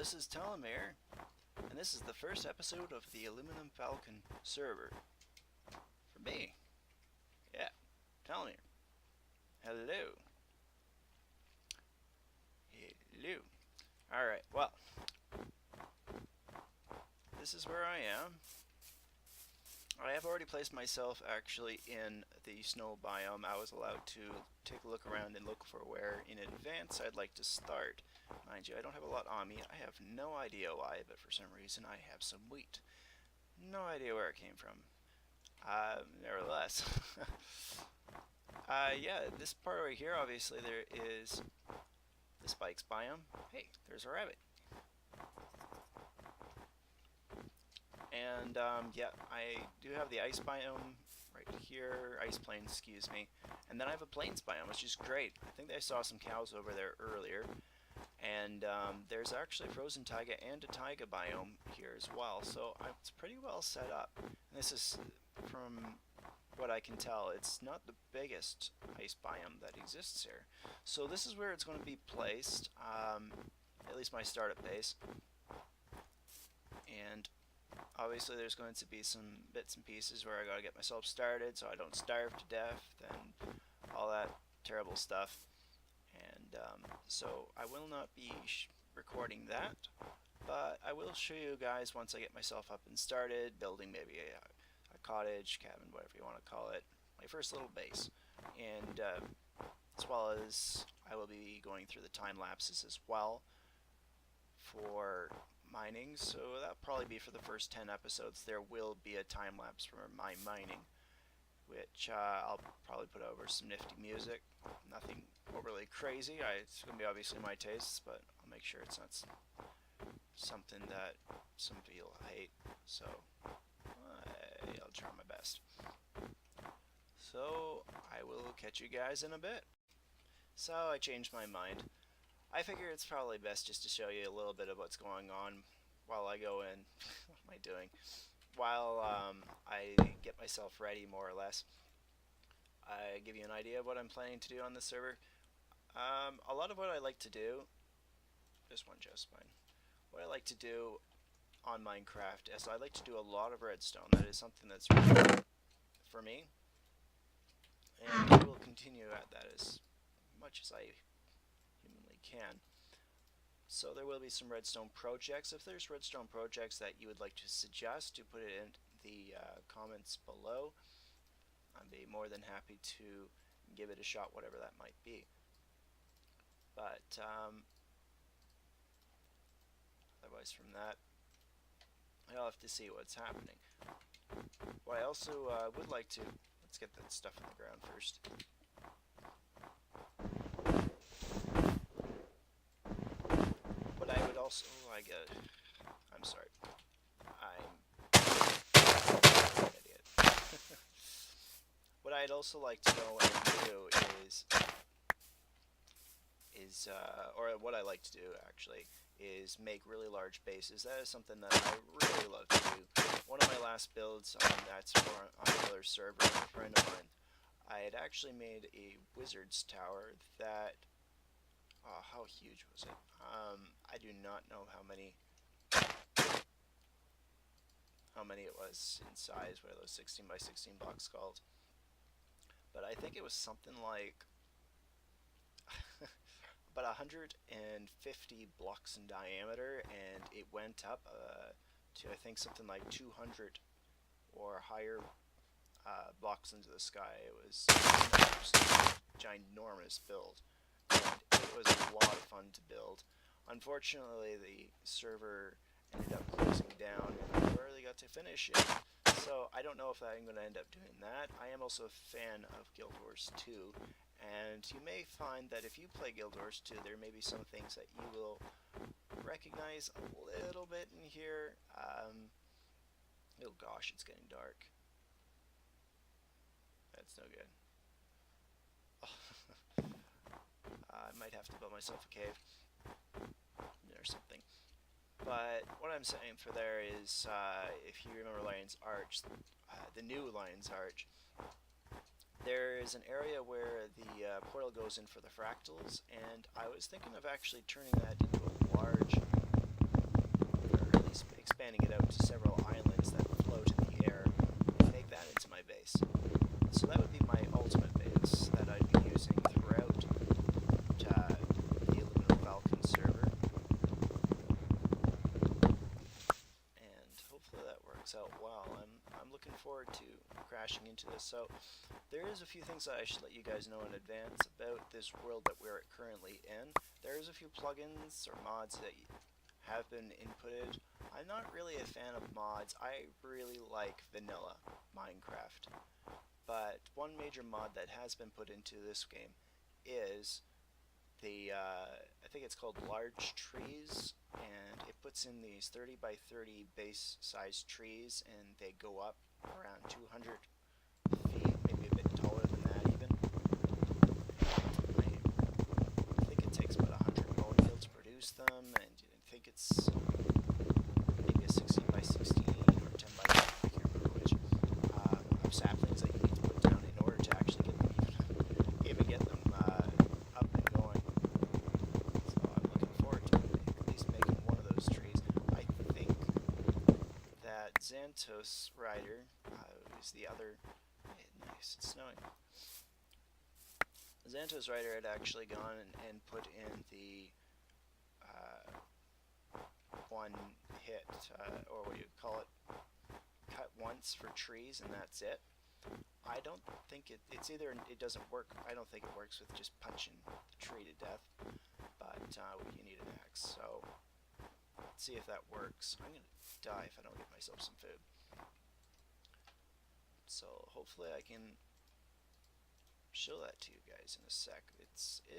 this is Telomere, and this is the first episode of the Aluminum Falcon server. For me. Yeah, Telomere. Hello. Hello. Alright, well. This is where I am. I have already placed myself actually in the snow biome. I was allowed to take a look around and look for where in advance I'd like to start. Mind you, I don't have a lot on me. I have no idea why, but for some reason I have some wheat. No idea where it came from. Nevertheless. Yeah, this part right here, obviously there is the spikes biome. Hey, there's a rabbit. And yeah, I do have the ice biome right here, ice plains, excuse me, and then I have a plains biome, which is great. I think I saw some cows over there earlier, and there's actually frozen taiga and a taiga biome here as well, so it's pretty well set up. And this is, from what I can tell, it's not the biggest ice biome that exists here. So this is where it's going to be placed, at least my startup base, and obviously there's going to be some bits and pieces where I gotta get myself started so I don't starve to death and all that terrible stuff. And so I will not be recording that, but I will show you guys once I get myself up and started, building maybe a cottage, cabin, whatever you want to call it, my first little base. And as well as I will be going through the time lapses as well for mining, so that'll probably be for the first 10 episodes. There will be a time lapse for my mining, which I'll probably put over some nifty music. Nothing overly crazy. It's going to be obviously my tastes, but I'll make sure it's not something that some people hate, so I'll try my best. So I will catch you guys in a bit. So I changed my mind. I figure it's probably best just to show you a little bit of what's going on while I go in. What am I doing? While I get myself ready, more or less. I give you an idea of what I'm planning to do on this server. A lot of what I like to do, just one chest mine. What I like to do on Minecraft is I like to do a lot of redstone. That is something that's really for me, and I will continue at that as much as I can. So there will be some redstone projects. If there's redstone projects that you would like to suggest, to put it in the comments below. I'd be more than happy to give it a shot, whatever that might be. But otherwise from that, I'll have to see what's happening. What I also would like to, let's get that stuff on the ground first. Also, I'm sorry, I'm an idiot. What I'd also like to know and do is or what I like to do actually, is make really large bases. That is something that I really love to do. One of my last builds on another server, a friend of mine, I had actually made a wizard's tower that, oh, how huge was it? I do not know how many it was in size. What are those 16 by 16 blocks called? But I think it was something like about 150 blocks in diameter, and it went up to I think something like 200 or higher blocks into the sky. It was a ginormous build. It was a lot of fun to build. Unfortunately, the server ended up closing down, and I barely got to finish it. So I don't know if I'm going to end up doing that. I am also a fan of Guild Wars 2, and you may find that if you play Guild Wars 2, there may be some things that you will recognize a little bit in here. Oh gosh, it's getting dark. That's no good. I might have to build myself a cave or something. But what I'm saying for there is, if you remember Lion's Arch, the new Lion's Arch, there is an area where the portal goes in for the fractals, and I was thinking of actually turning that into a large expanding it out to several islands that float in the air, and make that into my base. So that would be my ultimate base that I'd be using throughout the Aluminum Falcon server. And hopefully that works out well. I'm looking forward to crashing into this. So there is a few things that I should let you guys know in advance about this world that we're currently in. There's a few plugins or mods that have been inputted. I'm not really a fan of mods. I really like vanilla Minecraft. But one major mod that has been put into this game is the, I think it's called Large Trees, and it puts in these 30 by 30 base size trees, and they go up around 200 feet, maybe a bit taller than that even. I think it takes about 100 bone meal to produce them, and I think it's maybe a 16 by 16 or 10 by 10, I can't remember which, of saplings that you need to put down in order to actually get them even get them up and going. So I'm looking forward to at least making one of those trees. I think that Xantos Rider is the other. Nice, it's snowing. Xantos Rider had actually gone and put in the one hit, or what do you call it, cut once for trees, and that's it. I don't think it's either it doesn't work. I don't think it works with just punching the tree to death, but you need an axe. So let's see if that works. I'm gonna die if I don't get myself some food. So hopefully I can show that to you guys in a sec. It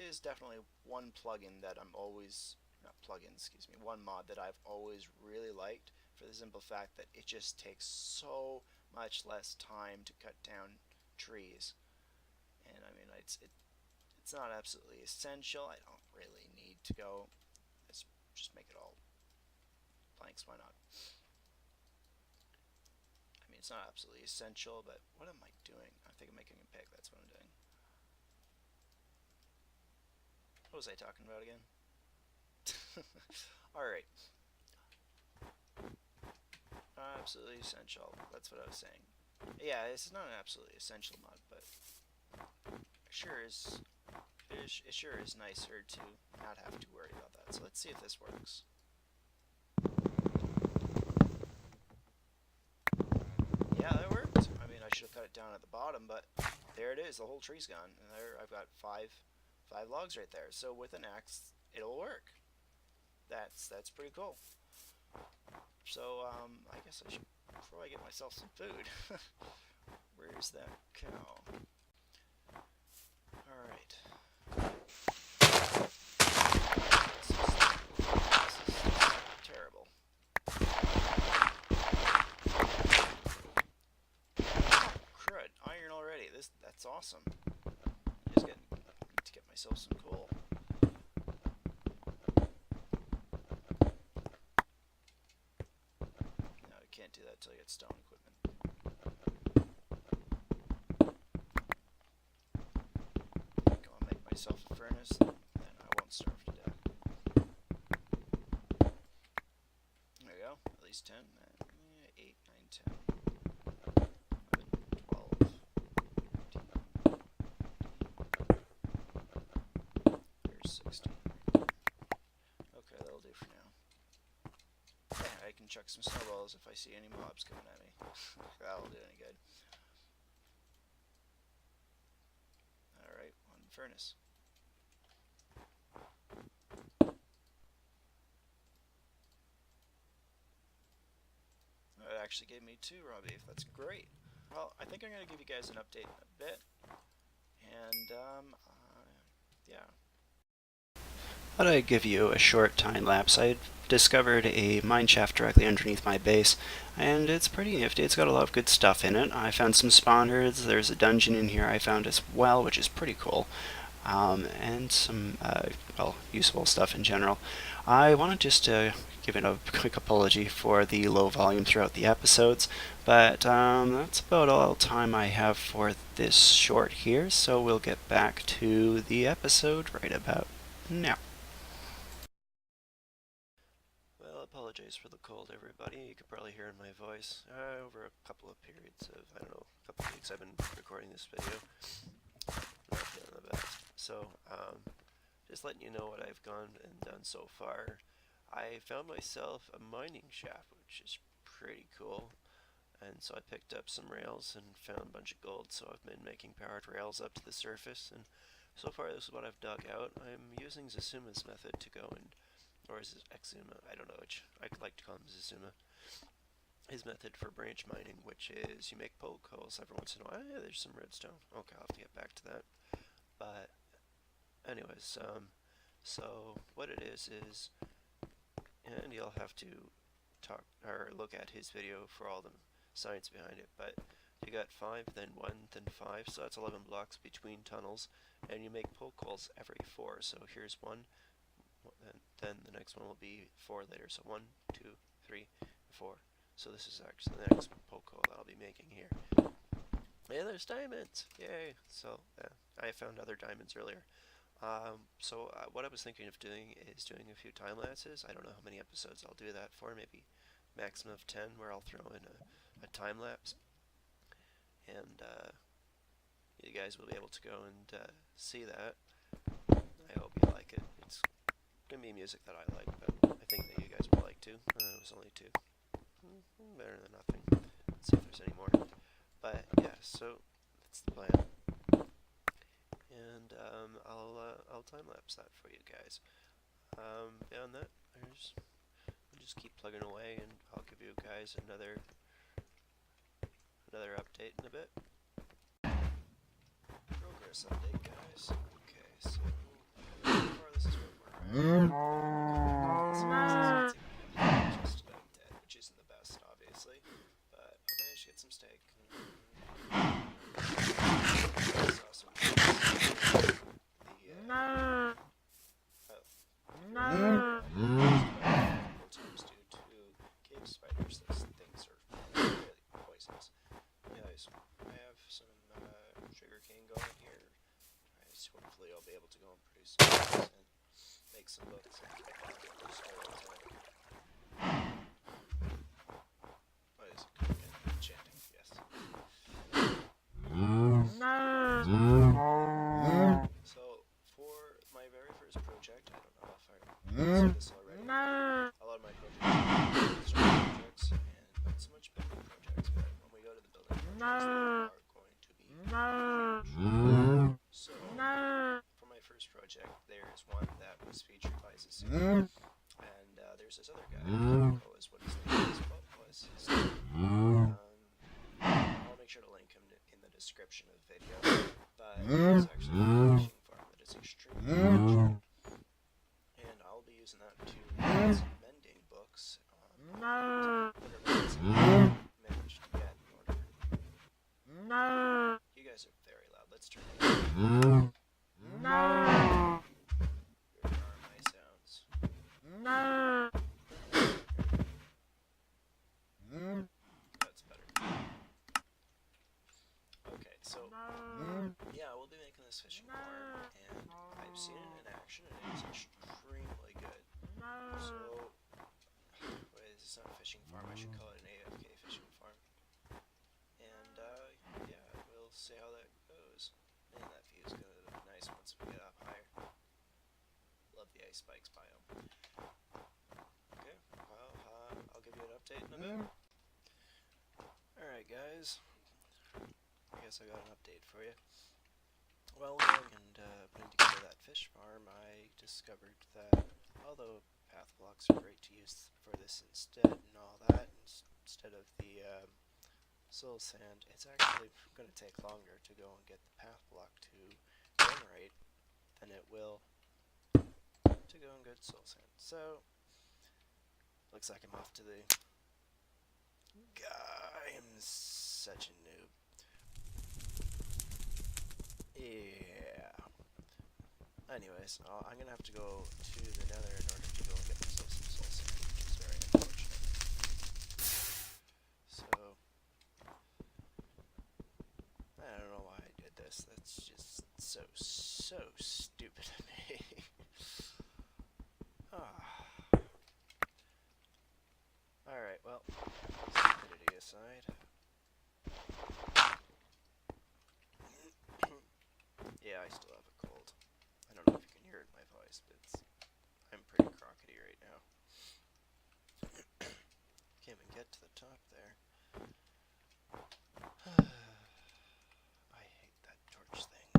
is definitely one plugin that I'm always, not plugin, excuse me, one mod that I've always really liked, for the simple fact that it just takes so much less time to cut down trees. And I mean, it's not absolutely essential. I don't really need to go. Let's just make it all planks. Why not? I mean, it's not absolutely essential, but what am I doing? I think I'm making a pig. That's what I'm doing. What was I talking about again? Alright. Absolutely essential. That's what I was saying. Yeah, this is not an absolutely essential mod, but it sure is nicer to not have to worry about that. So let's see if this works. Yeah, that worked. I mean, I should have cut it down at the bottom, but there it is. The whole tree's gone. And there, I've got five logs right there. So with an axe, it'll work. That's pretty cool. So I guess I should, before I get myself some food. Where's that cow? All right. This is terrible. Crud! Iron already. That's awesome. Just need to get myself some coal. Can't do that until you get stone equipment. Go and make myself a furnace, then I won't starve to death. There we go, at least 10, 8, 9, 10, 11, 12, 13, there's 16. Okay, that'll do for now. I can chuck some snowballs if I see any mobs coming at me. That'll do any good. Alright, one furnace. It actually gave me 2 raw beef. That's great. Well, I think I'm going to give you guys an update in a bit. And, yeah. Thought I'd give you a short time lapse. I discovered a mine shaft directly underneath my base, and it's pretty nifty. It's got a lot of good stuff in it. I found some spawners. There's a dungeon in here I found as well, which is pretty cool, and some well, useful stuff in general. I wanted just to give it a quick apology for the low volume throughout the episodes, but that's about all time I have for this short here, so we'll get back to the episode right about now. apologize for the cold, everybody. You could probably hear in my voice. Over a couple of periods of, I don't know, a couple of weeks I've been recording this video. Not feeling the best. So, just letting you know what I've gone and done so far. I found myself a mining shaft, which is pretty cool. And so I picked up some rails and found a bunch of gold. So I've been making powered rails up to the surface. And so far this is what I've dug out. I'm using Zasuma's method to go and, or is it Exuma? I don't know which. I like to call him Zazuma. His method for branch mining, which is you make poke holes every once in a while. Yeah, there's some redstone. Okay, I'll have to get back to that. But anyways, so what it is, and you'll have to talk or look at his video for all the science behind it. But you got 5, then 1, then 5, so that's 11 blocks between tunnels, and you make poke holes every 4. So here's 1. Then the next one will be 4 later. So 1, 2, 3, 4. So this is actually the next poke hole that I'll be making here. And there's diamonds! Yay! So I found other diamonds earlier. So what I was thinking of doing is doing a few time lapses. I don't know how many episodes I'll do that for. Maybe maximum of 10, where I'll throw in a time lapse, and you guys will be able to go and see that. I hope you like it. It's gonna be music that I like, but I think that you guys will like too. It was only 2. Better than nothing. Let's see if there's any more. But yeah, so that's the plan. And I'll time lapse that for you guys. Beyond that, we'll just keep plugging away, and I'll give you guys another update in a bit. Progress update, guys. Okay, so far this is where we're at. Just about dead, which isn't the best, obviously, but I managed to get some steak. Saw some sometimes due to cave spiders. Those things are really poisonous. Anyways, I have some sugar cane going here. Hopefully I'll be able to go and produce some books and make some books and what is it? Enchanting, yes. So, for my very first project, I don't know if I said this already, a lot of my projects are construction projects and not so much building projects, but when we go to the building projects, they are going to be huge. So, for my first project, there's one that was featured by Zazuma, and there's this other guy, I don't know what his name is, what was his name? I'll make sure to link him in the description of the video, but it's actually a fishing farm that is extremely huge, and I'll be using that to make some mending books, whatever else I managed to get in order. You guys are very loud, let's turn it down. Here are my sounds. That's better. Okay, so yeah, we'll be making this fishing farm, and I've seen it in action, and it's extremely good. So, wait, it's not a fishing farm, I should call it an AFK fishing farm. And yeah, we'll see how that goes. Man, that view is gonna look nice once we get up higher. Love the ice spikes biome. Okay, well, I'll give you an update in a bit. Alright guys, I guess I got an update for you. While going and putting together that fish farm, I discovered that although path blocks are great to use for this instead and all that, instead of the soul sand, it's actually going to take longer to go and get the path block to generate than it will to go and get soul sand. So, looks like I'm off to the... God, I'm such a noob. Yeah. Anyways, I'm gonna have to go to the nether in order to go and get myself some soul sand, which is very unfortunate. So, I don't know why I did this. That's just so stupid of me. the top there. I hate that torch thing.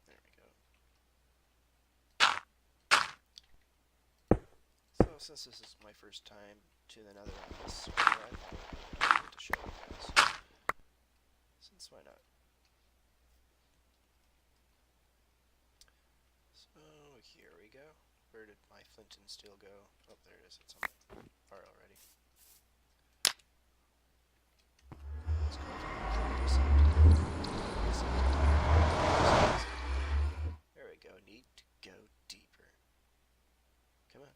There we go. So since this is my first time to the Nether on this server, I thought I wanted to show you guys. Since why not? So here we go. Where did my flint and steel go? Oh, there it is. It's on the bar already. Let's go there we go. Need to go deeper. Come on.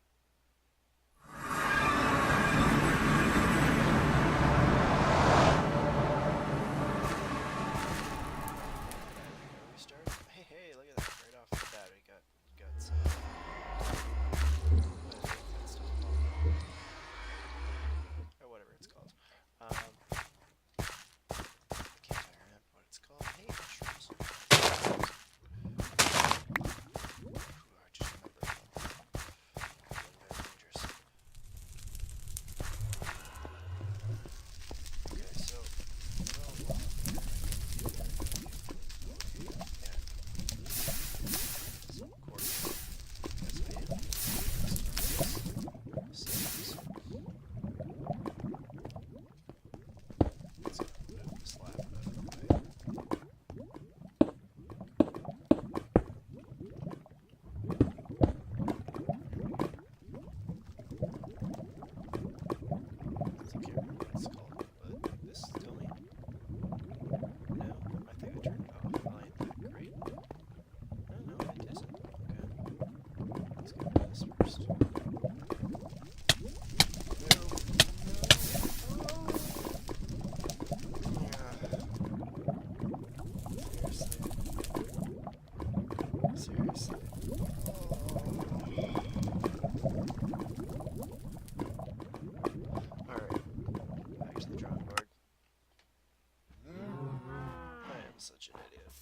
We start. Hey, look at that! Right off the bat, we got some. Or whatever it's called. I can't remember what it's called. Hey, mushrooms. Ooh, I just remembered them. Very dangerous. Okay, so some quartz. That's made. Let's move the slab out of the way. I can't remember what it's called, but this is still me. No, I think I turned it off. Well, ain't that great. No, it isn't. Okay. Let's go with this first. No. Seriously. Alright. Back to the drawing board. I am such an idiot.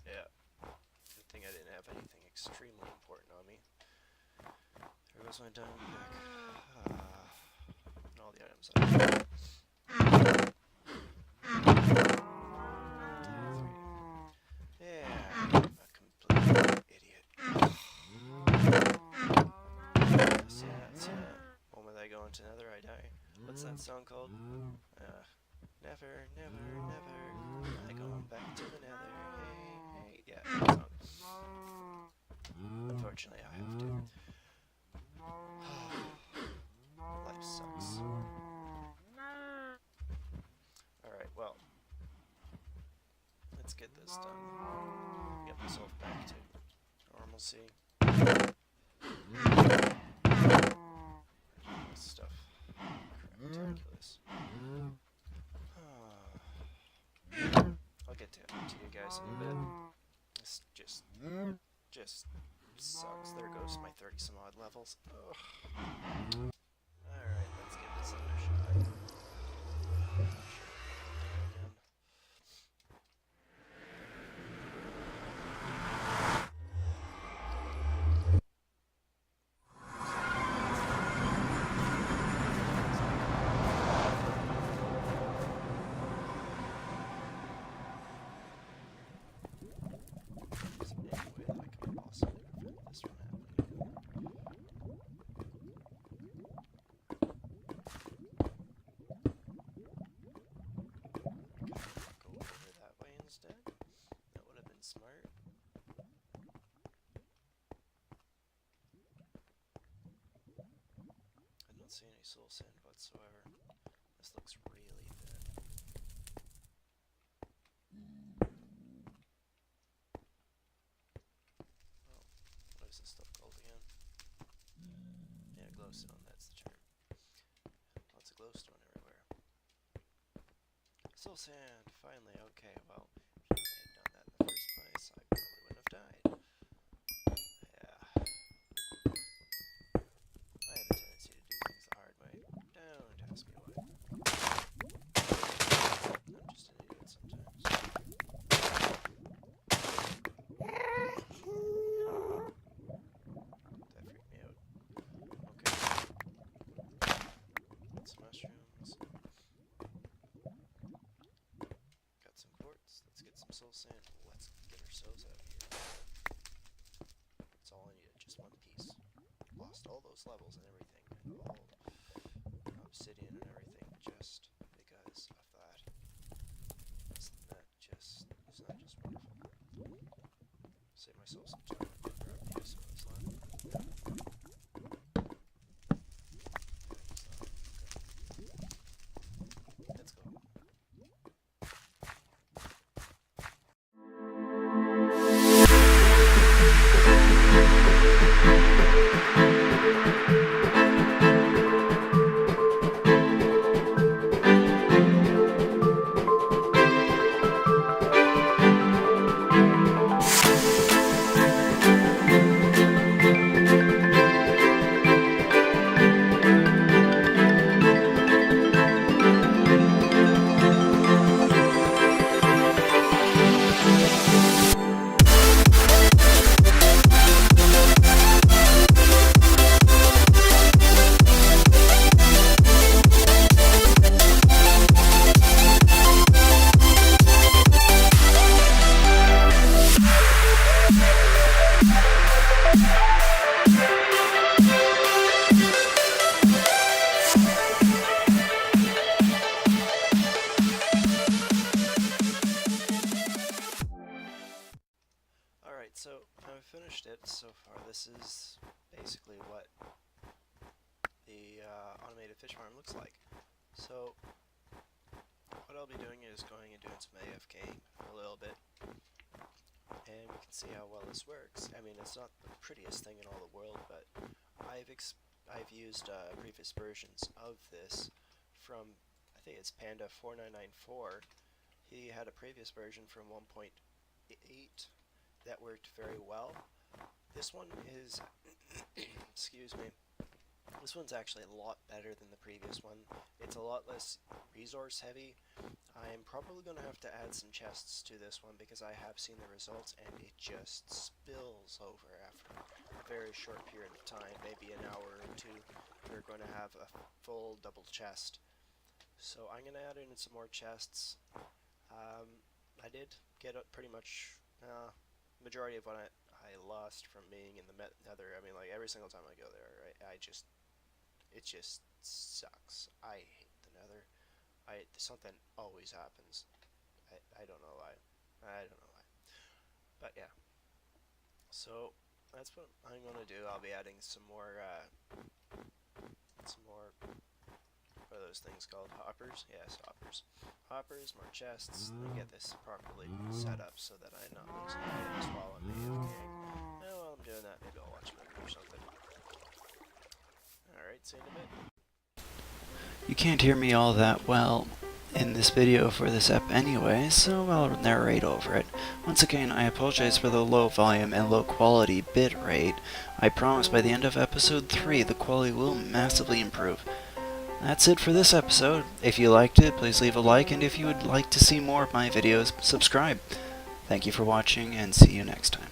Yeah. Good thing I didn't have anything extremely important on me. There goes my diamond pick. And all the items I have. 1, 2, 3. Yeah, a complete idiot. That's it. Moment I go into Nether, I die. What's that song called? Never, never, never. I go back to the Nether. Hey. Yeah, that song. Unfortunately, I have to. Life sucks. Alright, well. Let's get this done. Get myself back to normalcy. Stuff. Craptaculous. I'll get to you guys in a bit. This just sucks. There goes my 30 some odd levels. Ugh. Alright, let's give this another shot. Again. See any soul sand whatsoever. This looks really thin. Oh, what is this stuff called again? Yeah, glowstone, that's the term. Lots of glowstone everywhere. Soul sand, finally, okay, well, if I had done that in the first place, I probably wouldn't have died. Yeah. I have a tendency to do things the hard way. Don't ask me why. I'm just an idiot sometimes. sand. Let's get ourselves out of here. That's all I needed, just one piece. Lost all those levels and everything, and all obsidian and everything, just because of that. Isn't that just wonderful? Save myself some time. Grab a piece of this land. Let's go. Alright, so I've finished it so far. This is basically what the automated fish farm looks like. So what I'll be doing is going and doing some AFKing for a little bit, and we can see how well this works. I mean, it's not the prettiest thing in all the world, but I've used previous versions of this from, I think it's Panda 4994. He had a previous version from 1.8 that worked very well. This one is excuse me, this one's actually a lot better than the previous one. It's a lot less resource heavy. I'm probably going to have to add some chests to this one because I have seen the results and it just spills over after a very short period of time, maybe an hour or two. We're going to have a full double chest. So I'm going to add in some more chests. I did get pretty much majority of what I lost from being in the nether. I mean, like, every single time I go there, right, it just sucks. I hate the nether. Something always happens. I don't know why. I don't know why. But yeah. So that's what I'm gonna do. I'll be adding some more what are those things called? Hoppers? Yes, hoppers. Hoppers, more chests, and get this properly set up so that I'm not losing items while I'm AFKing. And while I'm doing that, maybe I'll watch a movie or something. Alright, see you in a bit. You can't hear me all that well in this video for this ep anyway, so I'll narrate over it. Once again, I apologize for the low volume and low quality bit rate. I promise by the end of episode 3 the quality will massively improve. That's it for this episode. If you liked it, please leave a like, and if you would like to see more of my videos, subscribe. Thank you for watching, and see you next time.